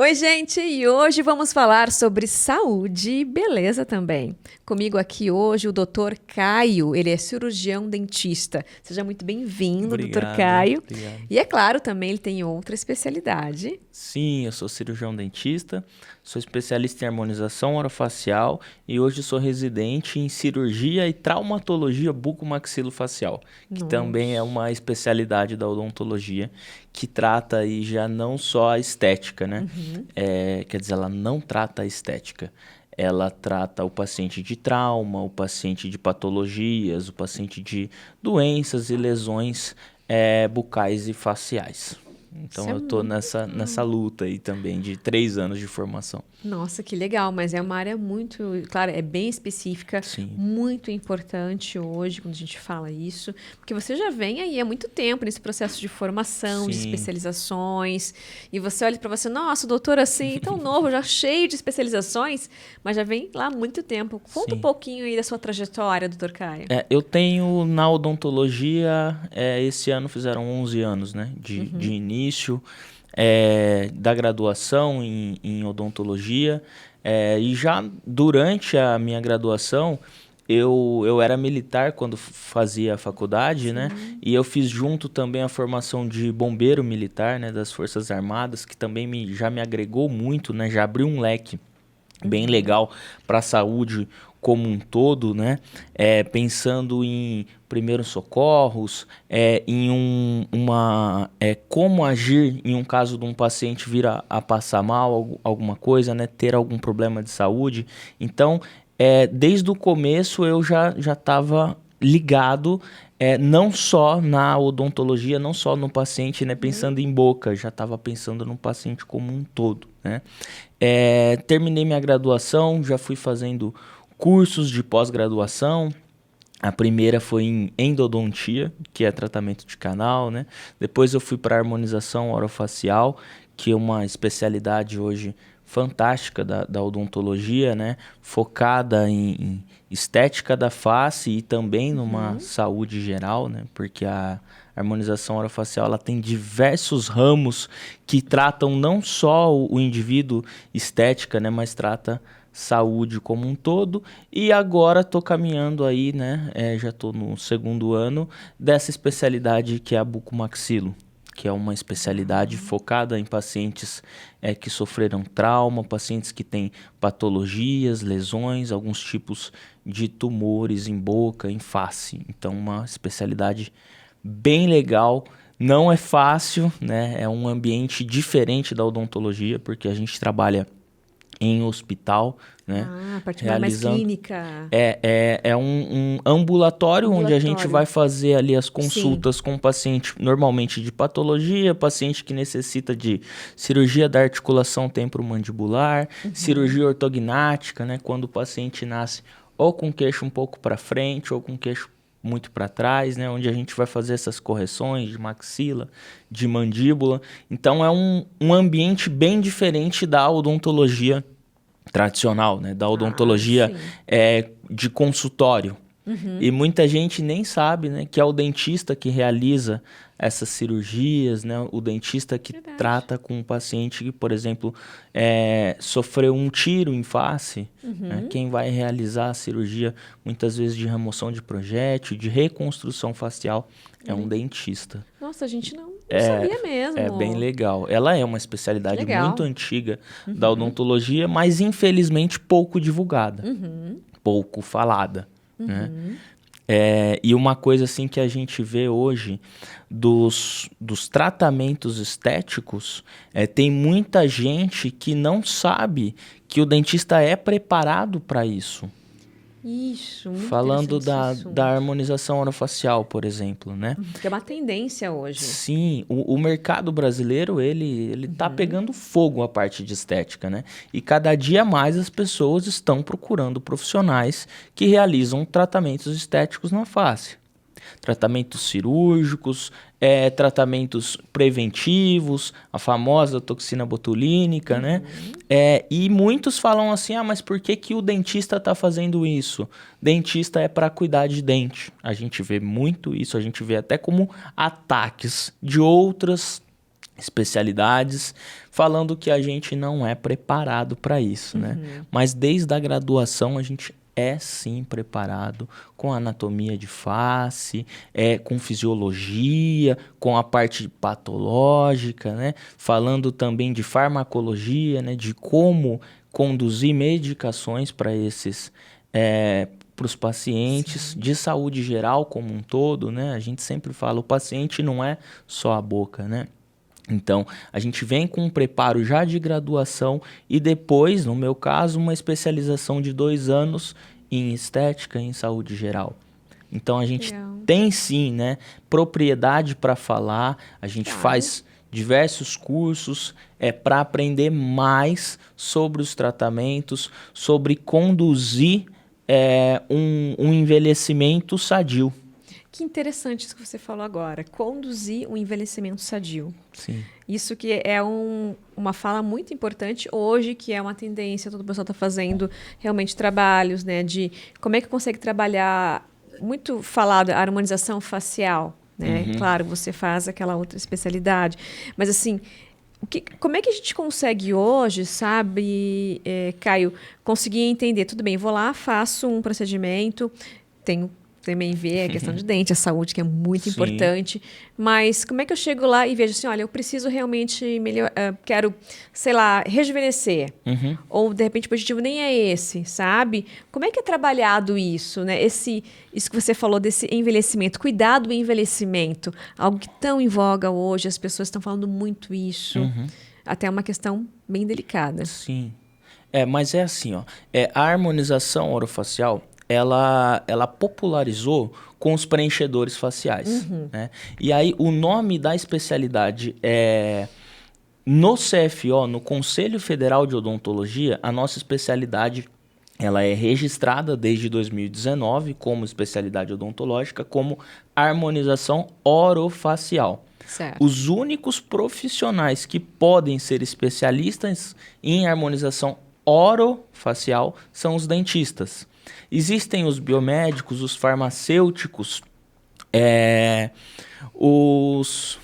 Oi, gente, e hoje vamos falar sobre saúde e beleza também. Comigo aqui hoje o Dr. Caio, ele é cirurgião dentista. Seja muito bem-vindo, Dr. Obrigado, Caio. obrigado. E é claro, também ele tem outra especialidade. Sim, eu sou cirurgião dentista, sou especialista em harmonização orofacial e hoje sou residente em cirurgia e traumatologia bucomaxilofacial, que também é Nossa. uma especialidade da odontologia que trata aí já não só a estética, né? Uhum. Quer dizer, ela não trata a estética. Ela trata o paciente de trauma, o paciente de patologias, o paciente de doenças e lesões bucais e faciais. Isso Então é eu tô muito nessa legal. luta aí também de 3 anos de formação. Nossa, que legal, mas é uma área muito, claro, é bem específica, Sim, muito importante hoje quando a gente fala isso, porque você já vem aí há muito tempo nesse processo de formação, de sim, especializações, e você olha para você, nossa, o doutor assim, tão novo, já cheio de especializações, mas já vem lá há muito tempo. Conta um sim. pouquinho aí da sua trajetória, doutor Caio. Eu tenho na odontologia, esse ano fizeram 11 anos, né, de início, da graduação em odontologia, e já durante a minha graduação, eu era militar quando fazia a faculdade, né, Sim. e eu fiz junto também a formação de bombeiro militar, né, das Forças Armadas, que também já me agregou muito, né, já abriu um leque bem legal para a saúde como um todo, né? Pensando em primeiros socorros, como agir em um caso de um paciente vir a passar mal, alguma coisa, né? Ter algum problema de saúde. Então, desde o começo eu já estava ligado, não só na odontologia, não só no paciente, né? Pensando em boca, já estava pensando no paciente como um todo, né? Terminei minha graduação, já fui fazendo cursos de pós-graduação. A primeira foi em endodontia, que é tratamento de canal, né? Depois eu fui para harmonização orofacial, que é uma especialidade hoje fantástica da odontologia, né? Focada em estética da face e também numa Uhum. saúde geral, né? Porque a harmonização orofacial ela tem diversos ramos que tratam não só o indivíduo estética, né? Mas trata saúde como um todo. E agora estou caminhando aí, né? Já estou no segundo ano dessa especialidade que é a bucomaxilo, que é uma especialidade focada em pacientes que sofreram trauma, pacientes que têm patologias, lesões, alguns tipos de tumores em boca, em face. Então, uma especialidade bem legal. Não é fácil, né? É um ambiente diferente da odontologia, porque a gente trabalha em hospital, né? Ah, a parte mais Realizando. clínica, É um ambulatório onde a gente vai ambulatório. fazer ali as Sim. consultas com o paciente, normalmente de patologia, paciente que necessita de cirurgia da articulação temporomandibular, cirurgia ortognática, né? Quando o paciente nasce ou com o queixo um pouco para frente ou com o queixo muito para trás, né? Onde a gente vai fazer essas correções de maxila, de mandíbula. Então é um ambiente bem diferente da odontologia tradicional, né? Da Ah, odontologia sim. de consultório. E muita gente nem sabe, né, que é o dentista que realiza essas cirurgias, né? O dentista que Verdade. trata com um paciente que, por exemplo, sofreu um tiro em face, né? Quem vai realizar a cirurgia, muitas vezes de remoção de projétil, de reconstrução facial, é um Ele... dentista. Nossa, a gente não sabia É bem mesmo. legal. Ela é uma Que especialidade muito legal. antiga da odontologia, mas infelizmente pouco divulgada, pouco falada, né? E uma coisa assim que a gente vê hoje dos tratamentos estéticos, tem muita gente que não sabe que o dentista é preparado para isso. Isso, muito Falando interessante esse da assunto. harmonização orofacial, por exemplo, né? Que é uma tendência hoje. Sim, o mercado brasileiro, ele tá pegando fogo a parte de estética, né? E cada dia mais as pessoas estão procurando profissionais que realizam tratamentos estéticos na face. Tratamentos cirúrgicos, tratamentos preventivos, a famosa toxina botulínica, né? E muitos falam assim, mas por que que o dentista está fazendo isso? Dentista é para cuidar de dente. A gente vê muito isso, a gente vê até como ataques de outras especialidades, falando que a gente não é preparado para isso, né? Mas desde a graduação a gente é sim preparado com anatomia de face, com fisiologia, com a parte patológica, né? Falando também de farmacologia, né? De como conduzir medicações para esses para os pacientes, de saúde geral como um todo, né? A gente sempre fala, o paciente não é só a boca, né? Então, a gente vem com um preparo já de graduação e depois, no meu caso, uma especialização de 2 anos em estética e em saúde geral. Então, a gente tem sim, né, propriedade para falar, a gente faz diversos cursos para aprender mais sobre os tratamentos, sobre conduzir um envelhecimento sadio. Que interessante isso que você falou agora. Conduzir um envelhecimento sadio. Sim. Isso que é uma fala muito importante hoje, que é uma tendência, todo o pessoal está fazendo realmente trabalhos, né? De como é que consegue trabalhar, muito falado, a harmonização facial, né? Claro, você faz aquela outra especialidade. Mas assim, como é que a gente consegue hoje, sabe, Caio, conseguir entender? Tudo bem, vou lá, faço um procedimento, tenho também ver a questão de dente, a saúde, que é muito importante. Mas como é que eu chego lá e vejo assim, olha, eu preciso realmente quero, sei lá, rejuvenescer. Ou, de repente, o objetivo nem é esse, sabe? Como é que é trabalhado isso, né? Isso que você falou desse envelhecimento, cuidado do envelhecimento, algo que tão em voga hoje, as pessoas estão falando muito isso. Até uma questão bem delicada. Sim. Mas é assim, ó, a harmonização orofacial, ela popularizou com os preenchedores faciais, né? E aí o nome da especialidade no CFO, no Conselho Federal de Odontologia, a nossa especialidade ela é registrada desde 2019 como especialidade odontológica, como harmonização orofacial. Certo. Os únicos profissionais que podem ser especialistas em harmonização orofacial são os dentistas. Existem os biomédicos, os farmacêuticos, os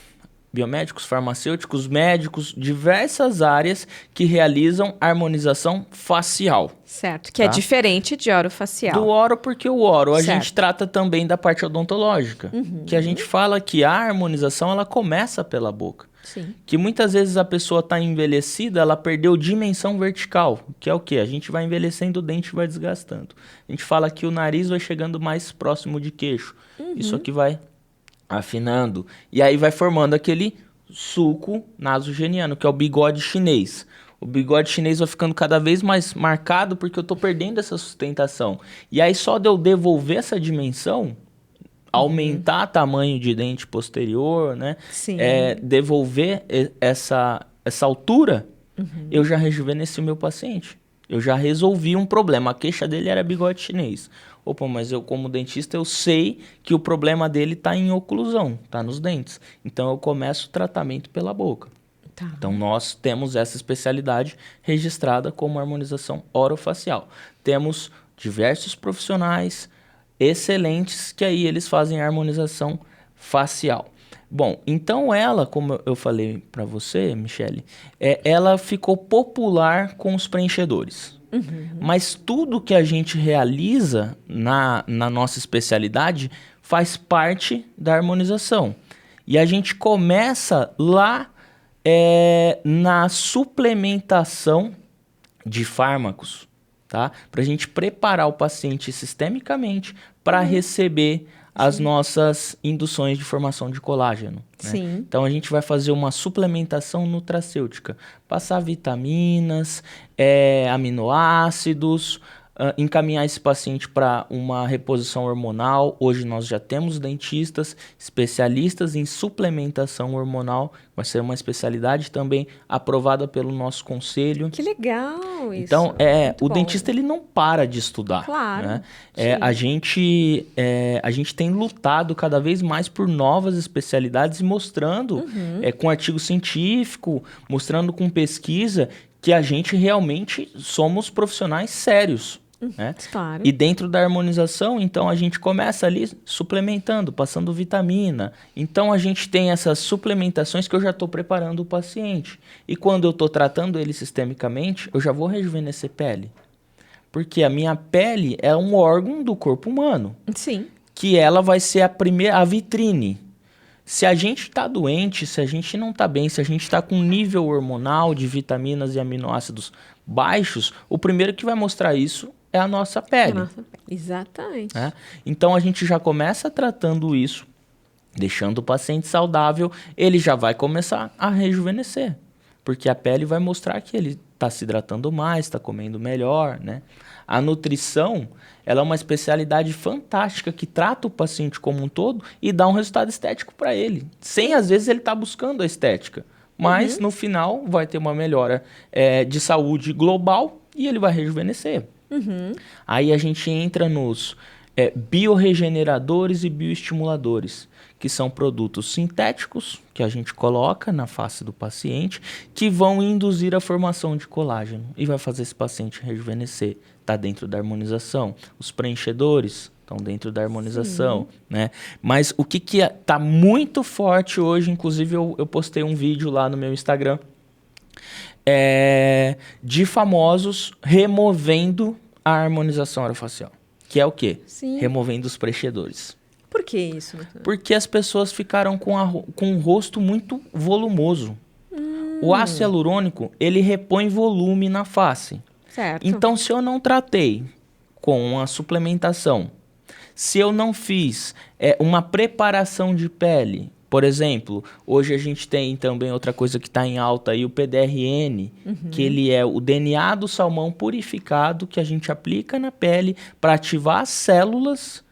biomédicos, farmacêuticos, médicos, diversas áreas que realizam harmonização facial. Certo, que é diferente de orofacial. Do oro, porque o oro a gente trata também da parte odontológica, que a gente fala que a harmonização ela começa pela boca. Sim. Que muitas vezes a pessoa está envelhecida, ela perdeu dimensão vertical, que é o quê? A gente vai envelhecendo, o dente vai desgastando. A gente fala que o nariz vai chegando mais próximo de queixo. Isso aqui vai afinando. E aí vai formando aquele sulco nasogeniano, que é o bigode chinês. O bigode chinês vai ficando cada vez mais marcado porque eu estou perdendo essa sustentação. E aí só de eu devolver essa dimensão, aumentar o tamanho de dente posterior, né? Sim. Devolver essa altura, eu já rejuvenesci o meu paciente. Eu já resolvi um problema. A queixa dele era bigode chinês. Opa, mas eu como dentista eu sei que o problema dele está em oclusão, está nos dentes. Então eu começo o tratamento pela boca. Tá. Então nós temos essa especialidade registrada como harmonização orofacial. Temos diversos profissionais excelentes que aí eles fazem a harmonização facial. Bom, então ela, como eu falei para você, Michele, ela ficou popular com os preenchedores. Mas tudo que a gente realiza na nossa especialidade faz parte da harmonização. E a gente começa lá na suplementação de fármacos, tá? Para a gente preparar o paciente sistemicamente para receber as nossas induções de formação de colágeno. Né? Sim. Então a gente vai fazer uma suplementação nutracêutica, passar vitaminas, aminoácidos, encaminhar esse paciente para uma reposição hormonal. Hoje nós já temos dentistas especialistas em suplementação hormonal, vai ser uma especialidade também aprovada pelo nosso conselho. Que legal isso. Então, o bom. dentista ele não para de estudar. Claro. Né? Sim. A gente tem lutado cada vez mais por novas especialidades, mostrando com artigo científico, mostrando com pesquisa que a gente realmente somos profissionais sérios. né? Claro. E dentro da harmonização, então, a gente começa ali suplementando, passando vitamina. Então, a gente tem essas suplementações que eu já estou preparando o paciente. E quando eu estou tratando ele sistemicamente, eu já vou rejuvenescer pele. Porque a minha pele é um órgão do corpo humano. Sim. Que ela vai ser a vitrine. Se a gente está doente, se a gente não está bem, se a gente está com nível hormonal de vitaminas e aminoácidos baixos, o primeiro que vai mostrar isso é a nossa pele. Exatamente. Né? Então a gente já começa tratando isso, deixando o paciente saudável, ele já vai começar a rejuvenescer. Porque a pele vai mostrar que ele está se hidratando mais, está comendo melhor, né? A nutrição, ela é uma especialidade fantástica que trata o paciente como um todo e dá um resultado estético para ele. Sem, às vezes, ele estar buscando a estética. Mas, no final, vai ter uma melhora de saúde global e ele vai rejuvenescer. Aí a gente entra nos bioregeneradores e bioestimuladores, que são produtos sintéticos que a gente coloca na face do paciente, que vão induzir a formação de colágeno e vai fazer esse paciente rejuvenescer. Está dentro da harmonização. Os preenchedores estão dentro da harmonização, né? Mas o que está muito forte hoje, inclusive eu postei um vídeo lá no meu Instagram, de famosos removendo a harmonização orofacial. Que é o quê? Sim. Removendo os preenchedores. Por que isso? Porque as pessoas ficaram com um rosto muito volumoso. O ácido hialurônico, ele repõe volume na face. Certo. Então, se eu não tratei com a suplementação, se eu não fiz uma preparação de pele, por exemplo, hoje a gente tem também outra coisa que está em alta aí, o PDRN, que ele é o DNA do salmão purificado que a gente aplica na pele para ativar as células,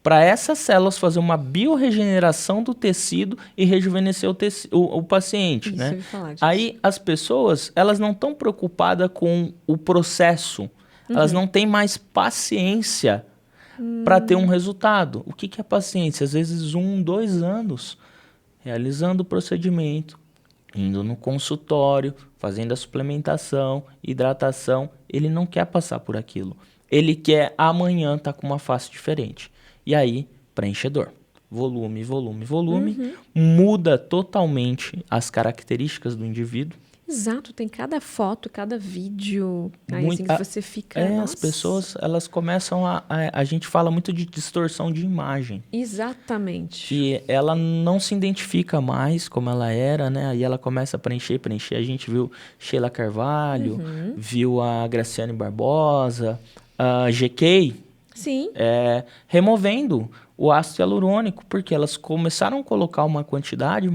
para essas células fazer uma biorregeneração do tecido e rejuvenescer o paciente, Isso, né? eu ia falar disso. Aí as pessoas, elas não estão preocupadas com o processo, elas não têm mais paciência para ter um resultado. O que é paciência? Às vezes 1, 2 anos realizando o procedimento, indo no consultório, fazendo a suplementação, hidratação, ele não quer passar por aquilo. Ele quer amanhã estar com uma face diferente. E aí, preenchedor. Volume, volume, volume. Muda totalmente as características do indivíduo. Exato, tem cada foto, cada vídeo. Aí Muito- assim que você fica. As nossa. pessoas, elas começam a gente fala muito de distorção de imagem. Exatamente. Que ela não se identifica mais como ela era, né? Aí ela começa a preencher. A gente viu Sheila Carvalho, viu a Graciane Barbosa, a GK, Sim. removendo o ácido hialurônico, porque elas começaram a colocar uma quantidade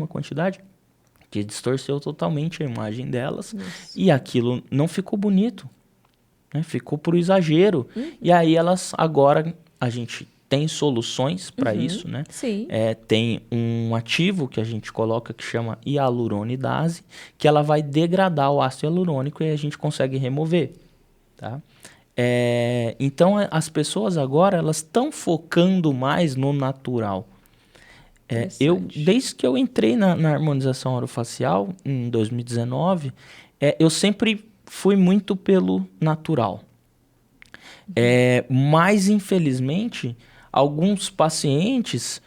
que distorceu totalmente a imagem delas. E aquilo não ficou bonito, né? Ficou pro exagero. E aí agora a gente tem soluções para isso, né? Sim. Tem um ativo que a gente coloca que chama hialuronidase, que ela vai degradar o ácido hialurônico e a gente consegue remover, tá? Então as pessoas agora elas estão focando mais no natural. Desde que eu entrei na harmonização orofacial, em 2019, eu sempre fui muito pelo natural. Mas, infelizmente, alguns pacientes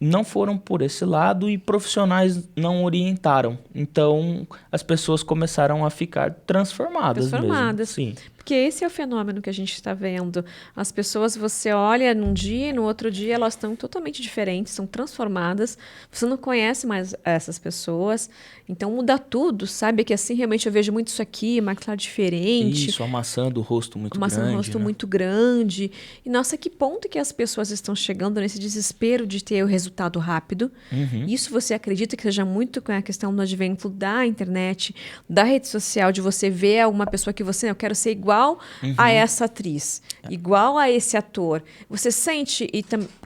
não foram por esse lado e profissionais não orientaram. Então, as pessoas começaram a ficar transformadas mesmo. Sim. Porque esse é o fenômeno que a gente está vendo. As pessoas, você olha num dia e no outro dia elas estão totalmente diferentes, são transformadas. Você não conhece mais essas pessoas. Então muda tudo, sabe? Que assim realmente eu vejo muito isso aqui, maquilar diferente. Isso, amassando o rosto muito grande. Amassando o rosto muito grande. E nossa, que ponto que as pessoas estão chegando nesse desespero de ter o resultado rápido. Isso você acredita que seja muito com a questão do advento da internet, da rede social, de você ver uma pessoa que você, eu quero ser igual a essa atriz, igual a esse ator. Você sente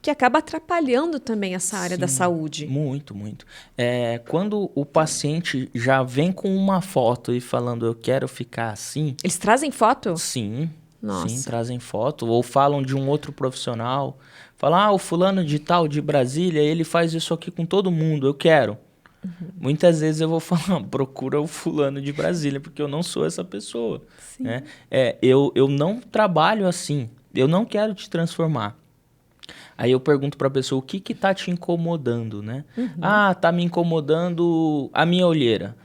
que acaba atrapalhando também essa área da saúde. Muito, muito. Quando o paciente já vem com uma foto e falando, eu quero ficar assim... Eles trazem foto? Sim. Nossa. Sim, trazem foto. Ou falam de um outro profissional. Falam, o fulano de tal, de Brasília, ele faz isso aqui com todo mundo, eu quero. Muitas vezes eu vou falar, procura o fulano de Brasília, porque eu não sou essa pessoa. Sim. Né? Eu não trabalho assim, eu não quero te transformar. Aí eu pergunto para a pessoa, o que que tá te incomodando, né? Ah, tá me incomodando a minha olheira.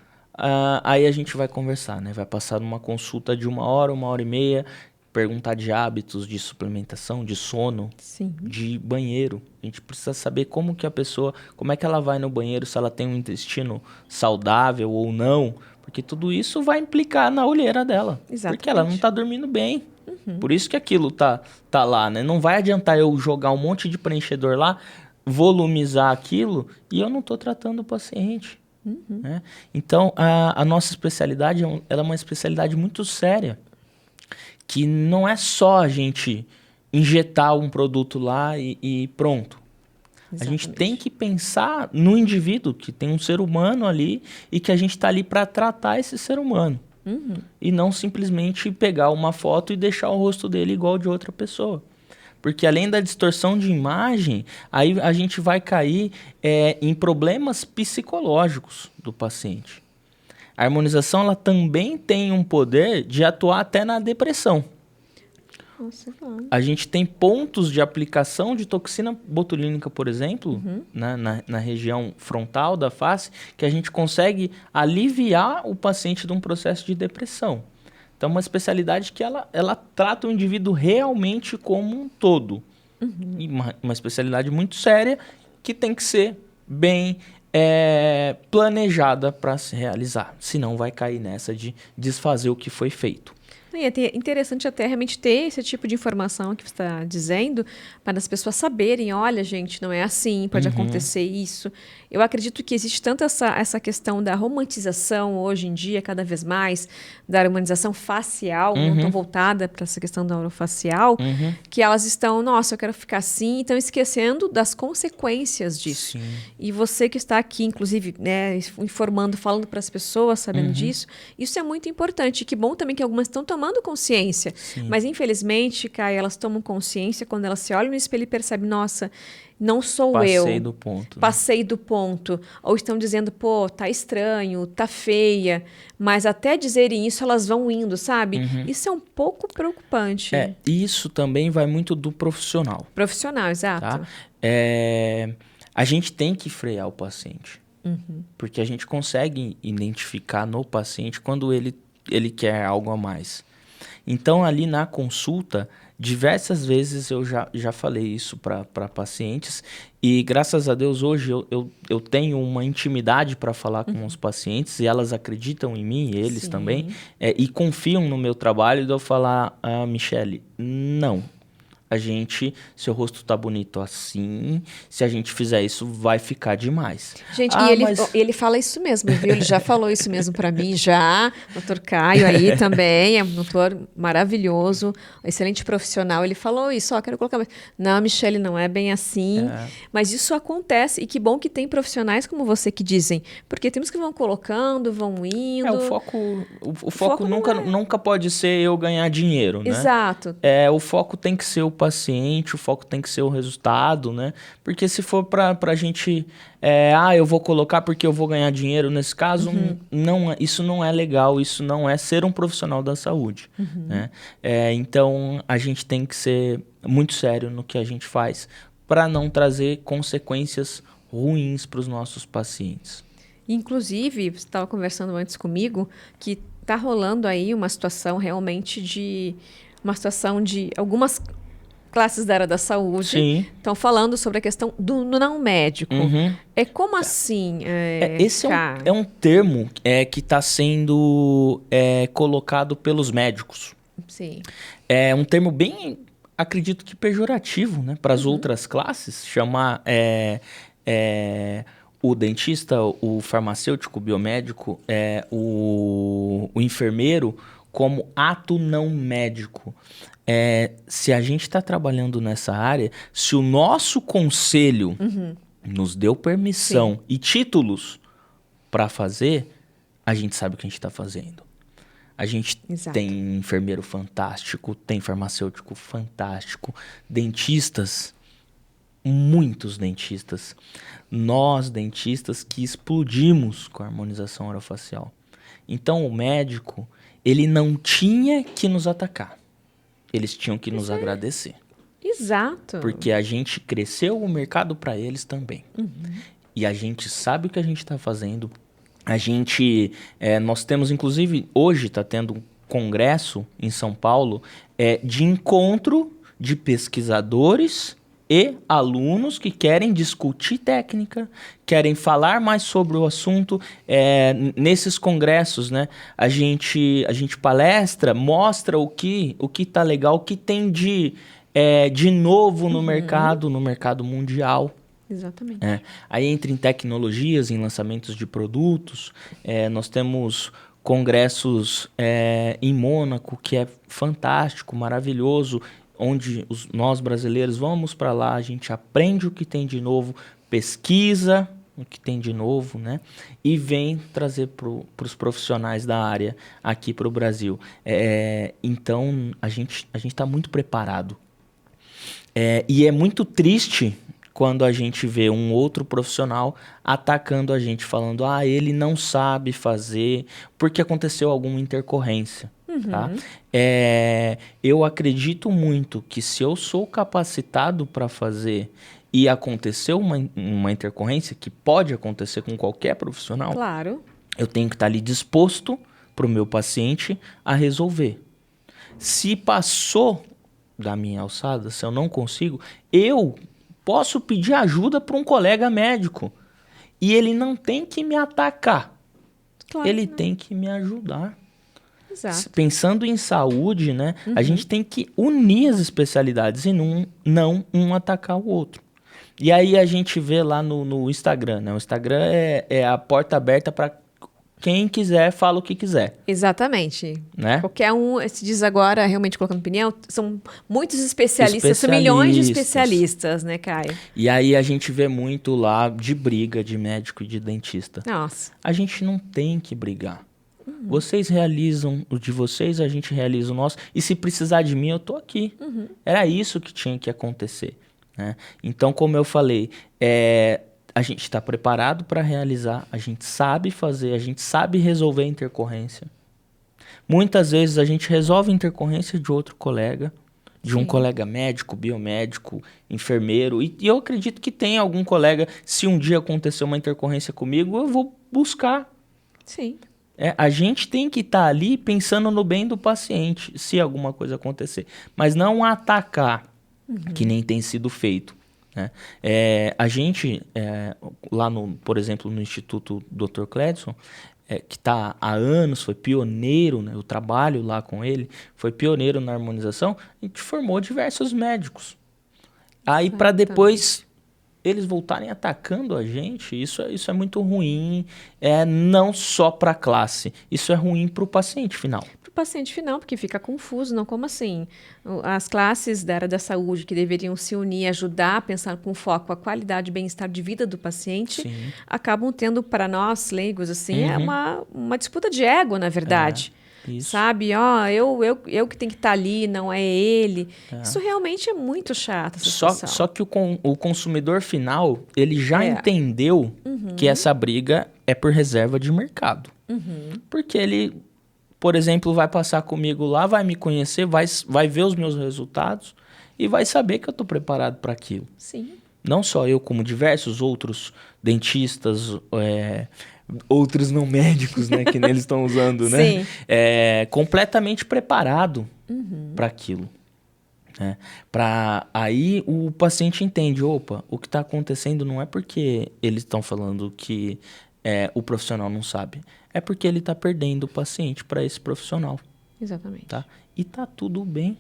Aí a gente vai conversar, né? Vai passar numa consulta de 1 hora e meia, perguntar de hábitos, de suplementação, de sono, Sim. de banheiro. A gente precisa saber como que a pessoa, como é que ela vai no banheiro, se ela tem um intestino saudável ou não, porque tudo isso vai implicar na olheira dela. Porque ela não Exatamente. tá dormindo bem. Por isso que aquilo tá lá, né? Não vai adiantar eu jogar um monte de preenchedor lá, volumizar aquilo e eu não tô tratando o paciente. Né? Então, a nossa especialidade ela é uma especialidade muito séria, que não é só a gente injetar um produto lá e pronto. A gente Exatamente. tem que pensar no indivíduo, que tem um ser humano ali e que a gente está ali para tratar esse ser humano. E não simplesmente pegar uma foto e deixar o rosto dele igual de outra pessoa. Porque além da distorção de imagem, aí a gente vai cair em problemas psicológicos do paciente. A harmonização ela também tem um poder de atuar até na depressão. Nossa, claro. A gente tem pontos de aplicação de toxina botulínica, por exemplo, na região frontal da face, que a gente consegue aliviar o paciente de um processo de depressão. Então, uma especialidade que ela trata o indivíduo realmente como um todo. E uma especialidade muito séria que tem que ser bem planejada para se realizar. Senão vai cair nessa de desfazer o que foi feito. E é interessante até realmente ter esse tipo de informação que você está dizendo, para as pessoas saberem, olha, gente, não é assim, pode acontecer isso. Eu acredito que existe tanto essa questão da romantização hoje em dia, cada vez mais, da harmonização facial, não tão voltada para essa questão da orofacial, que elas estão, nossa, eu quero ficar assim, e estão esquecendo das consequências disso. Sim. E você que está aqui, inclusive, né, informando, falando para as pessoas, sabendo disso, isso é muito importante. Que bom também que algumas estão tomando consciência. Sim. Mas, infelizmente, Kai, elas tomam consciência quando elas se olham no espelho e percebem, nossa, não sou eu. Passei do ponto. Né? Passei do ponto. Ou estão dizendo, pô, tá estranho, tá feia. Mas até dizerem isso, elas vão indo, sabe? Isso é um pouco preocupante. Isso também vai muito do profissional. Profissional, exato. Tá? A gente tem que frear o paciente. Porque a gente consegue identificar no paciente quando ele quer algo a mais. Então, ali na consulta, diversas vezes eu já falei isso para pacientes e, graças a Deus, hoje eu tenho uma intimidade para falar com os pacientes e elas acreditam em mim, eles também, e confiam no meu trabalho de eu falar, Michele, não. Seu rosto tá bonito assim, se a gente fizer isso, vai ficar demais. Gente, e ele fala isso mesmo, viu? Ele já falou isso mesmo para mim, já. Doutor Caio aí também, é um doutor maravilhoso, excelente profissional. Ele falou isso, quero colocar mais. Não, Michele, não é bem assim. Mas isso acontece, e que bom que tem profissionais como você que dizem, porque temos que vão colocando, vão indo. O foco nunca pode ser eu ganhar dinheiro, né? Exato. O foco tem que ser o paciente, o foco tem que ser o resultado, né? Porque se for pra gente, eu vou colocar porque eu vou ganhar dinheiro, nesse caso, isso não é legal, isso não é ser um profissional da saúde, né? Então, a gente tem que ser muito sério no que a gente faz para não trazer consequências ruins para os nossos pacientes. Inclusive, você estava conversando antes comigo, que está rolando aí uma situação realmente de algumas classes da área da saúde estão falando sobre a questão do não médico. Como assim? Esse é um termo que está sendo colocado pelos médicos. Sim. É um termo bem, acredito que pejorativo, né, para as outras classes, chamar o dentista, o farmacêutico, o biomédico, o enfermeiro como ato não médico. Se a gente está trabalhando nessa área, se o nosso conselho nos deu permissão e títulos para fazer, a gente sabe o que a gente está fazendo. A gente tem enfermeiro fantástico, tem farmacêutico fantástico, dentistas muitos dentistas, nós dentistas que explodimos com a harmonização orofacial. Então o médico, ele não tinha que nos atacar, eles tinham que nos agradecer. Exato. Porque a gente cresceu o mercado para eles também. E a gente sabe o que a gente está fazendo. Nós temos, inclusive, hoje está tendo um congresso em São Paulo de encontro de pesquisadores e alunos que querem discutir técnica, querem falar mais sobre o assunto. Nesses congressos, né, a gente palestra, mostra o que tá legal, o que tem de novo no mercado mundial. Exatamente. Aí entra em tecnologias, em lançamentos de produtos. Nós temos congressos em Mônaco, que é fantástico, maravilhoso, onde nós brasileiros vamos para lá, a gente aprende o que tem de novo, pesquisa o que tem de novo, né? E vem trazer para os profissionais da área aqui para o Brasil. Então, a gente está muito preparado. E é muito triste quando a gente vê um outro profissional atacando a gente, falando, ele não sabe fazer porque aconteceu alguma intercorrência. Tá? Eu acredito muito que se eu sou capacitado para fazer e aconteceu uma intercorrência, que pode acontecer com qualquer profissional, claro, eu tenho que estar ali disposto para o meu paciente a resolver. Se passou da minha alçada, se eu não consigo, eu posso pedir ajuda para um colega médico. E ele não tem que me atacar. Claro, ele tem que me ajudar. Exato. Pensando em saúde, né? A gente tem que unir as especialidades e não um atacar o outro. E aí a gente vê lá no Instagram, né? O Instagram é a porta aberta para quem quiser, fala o que quiser. Exatamente. Né? Qualquer um, se diz agora, realmente colocando opinião, são muitos especialistas, são milhões de especialistas, né, Caio? E aí a gente vê muito lá de briga de médico e de dentista. Nossa. A gente não tem que brigar. Vocês realizam o de vocês, a gente realiza o nosso. E se precisar de mim, eu tô aqui. Era isso que tinha que acontecer. Né? Então, como eu falei, a gente está preparado para realizar, a gente sabe fazer, a gente sabe resolver a intercorrência. Muitas vezes a gente resolve a intercorrência de outro colega, de um colega médico, biomédico, enfermeiro. E eu acredito que tem algum colega, se um dia acontecer uma intercorrência comigo, eu vou buscar. Sim. A gente tem que estar ali pensando no bem do paciente, se alguma coisa acontecer. Mas não atacar, que nem tem sido feito. Né? A gente, lá, por exemplo, no Instituto Dr. Cledson, que está há anos, foi pioneiro, né? Eu trabalho lá com ele, foi pioneiro na harmonização, a gente formou diversos médicos. Aí, para depois eles voltarem atacando a gente, isso é muito ruim, não só para a classe, isso é ruim para o paciente final. Para o paciente final, porque fica confuso, não? Como assim? As classes da área da saúde que deveriam se unir, ajudar a pensar com foco a qualidade e bem-estar de vida do paciente, acabam tendo, para nós leigos, assim, uma disputa de ego, na verdade. Isso. Sabe? Eu que tenho que estar ali, não é ele. Isso realmente é muito chato, essa situação. Só que o consumidor final, ele já entendeu que essa briga é por reserva de mercado. Porque ele, por exemplo, vai passar comigo lá, vai me conhecer, vai ver os meus resultados e vai saber que eu estou preparado para aquilo. Sim. Não só eu, como diversos outros dentistas, outros não médicos, né, que eles estão usando, né? Completamente preparado para aquilo. Né? Aí o paciente entende, opa, o que está acontecendo não é porque eles estão falando que o profissional não sabe, é porque ele está perdendo o paciente para esse profissional. Exatamente. Tá? E tá tudo bem.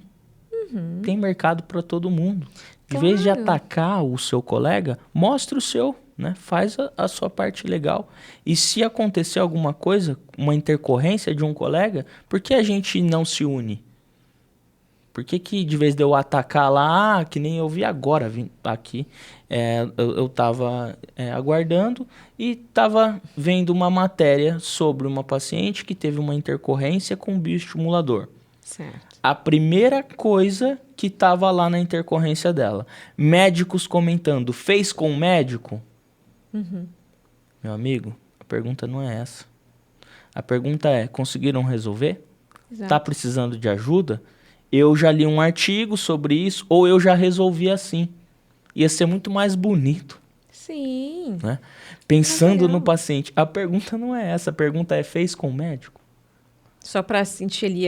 Tem mercado para todo mundo. Em vez de atacar o seu colega, mostre o seu. Né? Faz a sua parte legal. E se acontecer alguma coisa, uma intercorrência de um colega, por que a gente não se une? Por que de vez de eu atacar lá, que nem eu vi agora vim aqui, eu estava aguardando e estava vendo uma matéria sobre uma paciente que teve uma intercorrência com um bioestimulador. Certo. a primeira coisa que estava lá na intercorrência dela. Médicos comentando, fez com o médico? Meu amigo, a pergunta não é essa. A pergunta é, conseguiram resolver? Exato. Tá precisando de ajuda? Eu já li um artigo sobre isso, ou eu já resolvi assim. Ia ser muito mais bonito. Sim. Né? Pensando legal. no paciente. A pergunta não é essa, a pergunta é, fez com o médico? Só para sentir ali,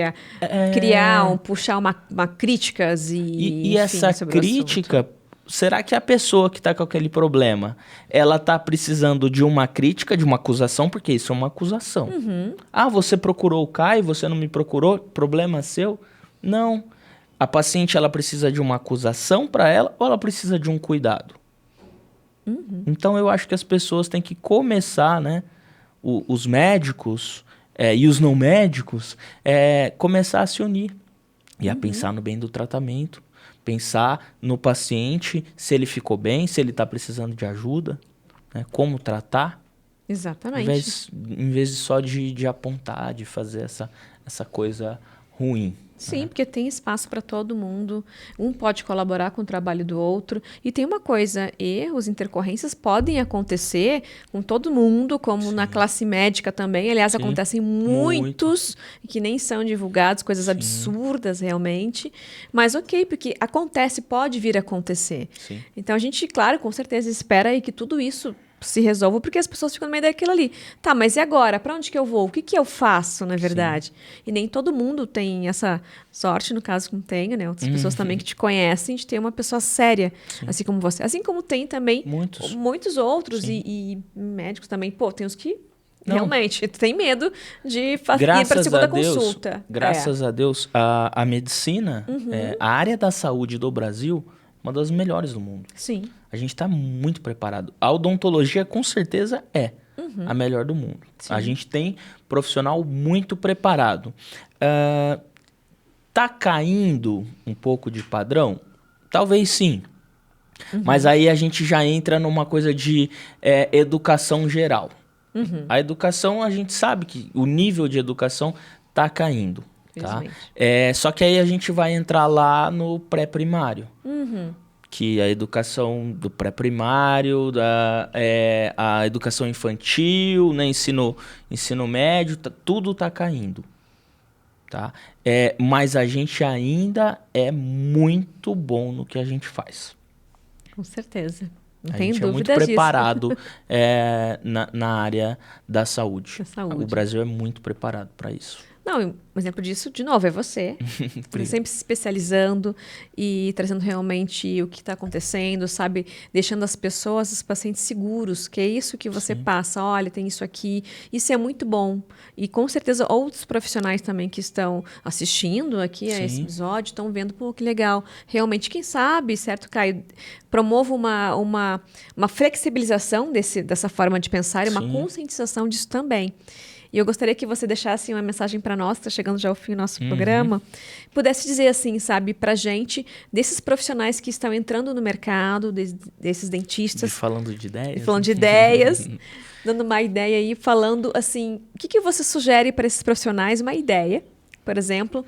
criar, puxar uma críticas E enfim, essa sobre o assunto. crítica, será que a pessoa que está com aquele problema, ela está precisando de uma crítica, de uma acusação? Porque isso é uma acusação. Ah, você procurou o CAI, você não me procurou, problema seu? Não. A paciente, ela precisa de uma acusação para ela ou ela precisa de um cuidado? Então, eu acho que as pessoas têm que começar, né? Os médicos e os não médicos, começar a se unir e a pensar no bem do tratamento, pensar no paciente, se ele ficou bem, se ele está precisando de ajuda, né? Como tratar, Exatamente. em vez só de apontar, de fazer essa coisa ruim. Sim, porque tem espaço para todo mundo. Um pode colaborar com o trabalho do outro. E tem uma coisa, erros, intercorrências podem acontecer com todo mundo, como na classe médica também. Aliás, acontecem muitos que nem são divulgados, coisas absurdas realmente. Mas ok, porque acontece, pode vir a acontecer. Sim. Então a gente, claro, com certeza espera aí que tudo isso se resolva, porque as pessoas ficam no meio daquilo ali. Tá, mas e agora? Para onde que eu vou? O que que eu faço, na verdade? E nem todo mundo tem essa sorte, no caso, que não tenho, né? Outras pessoas também que te conhecem, de ter uma pessoa séria, assim como você. Assim como tem também muitos outros e médicos também. Pô, tem os que realmente tem medo de ir para a segunda consulta. Graças a Deus, a medicina, a área da saúde do Brasil, uma das melhores do mundo. Sim. A gente está muito preparado. A odontologia, com certeza, é a melhor do mundo. Sim. A gente tem profissional muito preparado. Tá caindo um pouco de padrão? Talvez sim. Mas aí a gente já entra numa coisa de educação geral. A educação, a gente sabe que o nível de educação tá caindo. Tá? Só que aí a gente vai entrar lá no pré-primário. Que a educação do pré-primário, a educação infantil, né, ensino médio, tudo está caindo. Tá? Mas a gente ainda é muito bom no que a gente faz. Com certeza. Não a tenho gente é muito dúvida preparado na área da saúde. saúde. O Brasil é muito preparado para isso. Não, um exemplo disso, de novo, é você. Sempre se especializando e trazendo realmente o que está acontecendo, sabe? Deixando as pessoas, os pacientes seguros, que é isso que você passa. Olha, tem isso aqui. Isso é muito bom. E com certeza outros profissionais também que estão assistindo aqui a esse episódio estão vendo, pô, que legal. Realmente, quem sabe, certo, Caio? Promova uma flexibilização dessa forma de pensar e uma conscientização disso também. E eu gostaria que você deixasse uma mensagem para nós, está chegando já ao fim do nosso programa, pudesse dizer assim, sabe, para gente, desses profissionais que estão entrando no mercado, desses dentistas. Falando de ideias. Falando de ideias, dando uma ideia aí, falando assim, o que você sugere para esses profissionais? Uma ideia, por exemplo,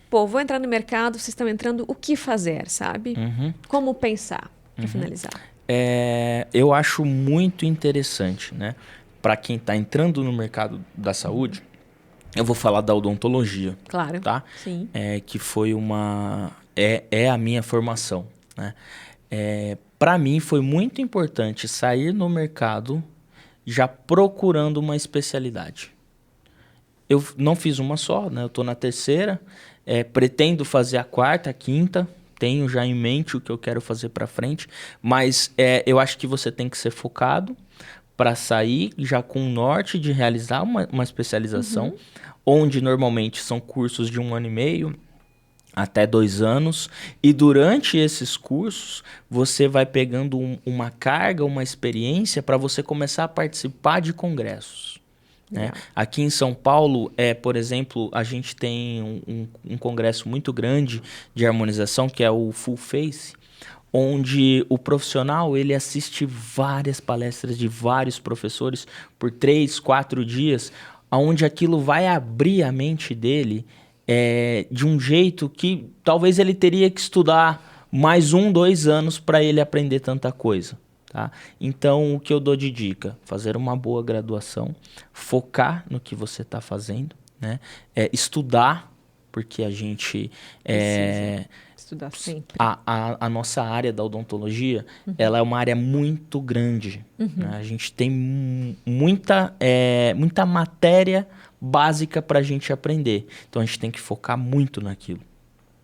pô, vou entrar no mercado, vocês estão entrando, o que fazer, sabe? Como pensar, para finalizar. Eu acho muito interessante, né? Para quem está entrando no mercado da saúde, eu vou falar da odontologia. Claro. Tá? Sim. Que foi a minha formação. Né? Para mim, foi muito importante sair no mercado já procurando uma especialidade. Eu não fiz uma só, né? Eu estou na terceira, pretendo fazer a quarta, a quinta. Tenho já em mente o que eu quero fazer para frente, mas eu acho que você tem que ser focado para sair já com o norte de realizar uma especialização, onde normalmente são cursos de 1 ano e meio até 2 anos, e durante esses cursos você vai pegando uma carga, uma experiência para você começar a participar de congressos. Né? Aqui em São Paulo, por exemplo, a gente tem um congresso muito grande de harmonização, que é o Full Face, onde o profissional ele assiste várias palestras de vários professores por 3, 4 dias, onde aquilo vai abrir a mente dele de um jeito que talvez ele teria que estudar mais 1, 2 anos para ele aprender tanta coisa. Tá? Então, o que eu dou de dica? Fazer uma boa graduação, focar no que você está fazendo, né? Estudar, porque a gente... estudar sempre. A nossa área da odontologia, ela é uma área muito grande. Né? A gente tem muita matéria básica para a gente aprender. Então, a gente tem que focar muito naquilo.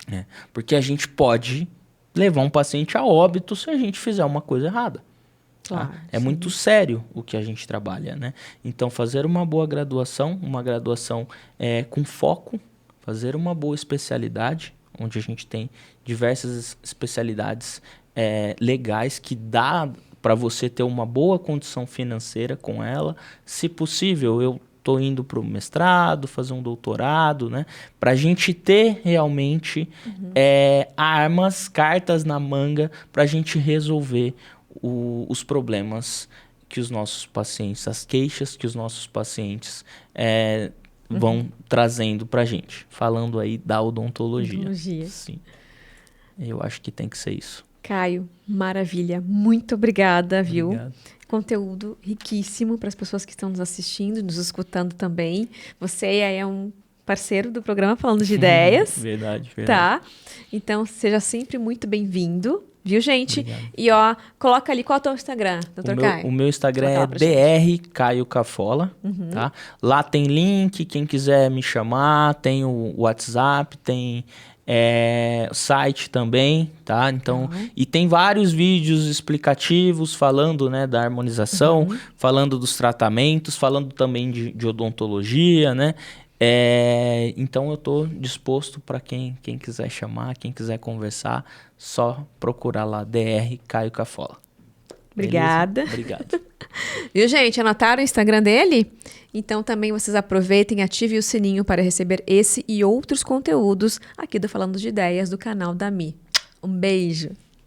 Né? Porque a gente pode levar um paciente a óbito se a gente fizer uma coisa errada. Claro, tá? É muito sério o que a gente trabalha, né? Então, fazer uma boa graduação, com foco, fazer uma boa especialidade, onde a gente tem diversas especialidades legais que dá para você ter uma boa condição financeira com ela. Se possível, eu estou indo para o mestrado, fazer um doutorado, né? Para a gente ter realmente armas, cartas na manga para a gente resolver os problemas que os nossos pacientes, as queixas que os nossos pacientes vão trazendo para a gente. Falando aí da odontologia. Sim. Eu acho que tem que ser isso. Caio, maravilha. Muito obrigada, viu? Obrigado. Conteúdo riquíssimo para as pessoas que estão nos assistindo, nos escutando também. Você é um parceiro do programa Falando de Ideias. Verdade. Tá? Então, seja sempre muito bem-vindo. Viu, gente? Obrigado. E, ó, coloca ali, qual é o teu Instagram, Dr. Caio? O meu Instagram é Dr. Caio Cafola, tá? Lá tem link, quem quiser me chamar, tem o WhatsApp, tem o site também, tá? Então, e tem vários vídeos explicativos falando, né, da harmonização, falando dos tratamentos, falando também de odontologia, né? Então eu estou disposto para quem quiser chamar, quem quiser conversar, só procurar lá Dr. Caio Cafola. Obrigada. Beleza? Obrigado. Viu, gente? Anotaram o Instagram dele? Então também vocês aproveitem e ativem o sininho para receber esse e outros conteúdos aqui do Falando de Ideias do canal da Mi. Um beijo!